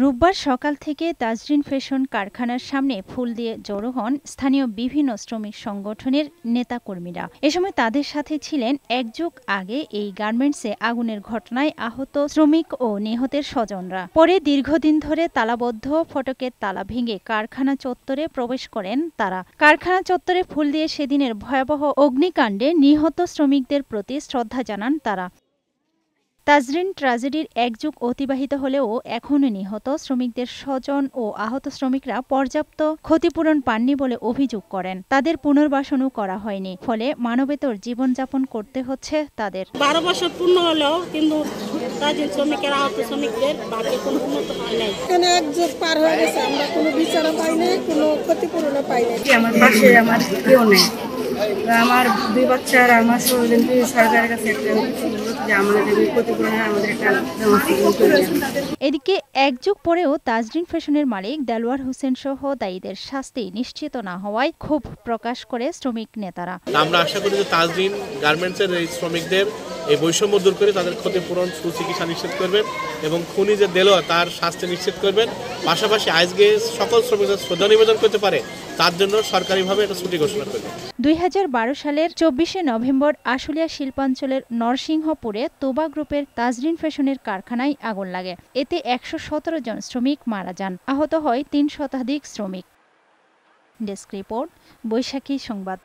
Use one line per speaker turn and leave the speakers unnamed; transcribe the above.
রোববার সকাল থেকে তাজরিন ফ্যাশন কারখানার সামনে ফুল দিয়ে জড়ো হন স্থানীয় বিভিন্ন শ্রমিক সংগঠনের নেতাকর্মীরা। এ সময় তাদের সাথে ছিলেন এক যুগ আগে এই গার্মেন্টসে আগুনের ঘটনায় আহত শ্রমিক ও নিহতের স্বজনরা। পরে দীর্ঘদিন ধরে তালাবদ্ধ ফটকের তালা ভেঙে কারখানা চত্বরে প্রবেশ করেন তারা। কারখানা চত্বরে ফুল দিয়ে সেদিনের ভয়াবহ অগ্নিকাণ্ডে নিহত শ্রমিকদের প্রতি শ্রদ্ধা জানান তারা। তাজরিন ট্র্যাজেডির এক যুগ অতিবাহিত হলেও এখনও নিহত শ্রমিকদের স্বজন ও আহত শ্রমিকরা পর্যাপ্ত ক্ষতিপূরণ পাননি বলে অভিযোগ করেন। তাদের পুনর্বাসনও করা হয়নি, ফলে মানবেতর জীবনযাপন করতে হচ্ছে তাদের।
12 বছর পূর্ণ হলেও কিন্তু তাজরিন শ্রমিকের আহত শ্রমিকদের ভাগ্যে কোনো উন্নত হয় নাই।
এখানে এক যুগ পার হয়ে গেছে, আমরা কোনো বিচারও পাই নাই, কোনো ক্ষতিপূরণও পাই নাই।
আমার পাশে আমার কেউ নেই, আমার 2 বাচ্চা আর আমার সরকারের কাছে একটা যে আমাদের ক্ষতিপূরণে আমাদের একটা
এদিকে এক যুগ পরেও তাজরিন ফ্যাশনের মালিক দেলোয়ার হোসেন সহ দায়ীদের শাস্তি নিশ্চিত না হওয়ায় ক্ষোভ প্রকাশ করে শ্রমিক নেতারা।
আমরা আশা করি যে তাজরিন গার্মেন্টসের এই শ্রমিকদের এই বৈষম্য দূর করে তাদের ক্ষতিপূরণ সুচিকিৎসা নিশ্চিত করবেন এবং খুনি যে দেলোয়ার তার শাস্তি নিশ্চিত করবেন। পাশাপাশি আজকে সকল শ্রমিকদের শ্রদ্ধা নিবেদন করতে পারে তার জন্য সরকারিভাবে একটা ছুটি ঘোষণা করবে।
2012 সালের 24শে নভেম্বর আশুলিয়া শিল্পাঞ্চলের নরসিংহপুরে তোবা গ্রুপের তাজরিন ফ্যাশনের কারখানায় আগুন লাগে। এতে 117 জন শ্রমিক মারা যান, আহত হয় 3 শতাধিক শ্রমিক। ডেস্ক রিপোর্ট, বৈশাখী সংবাদ।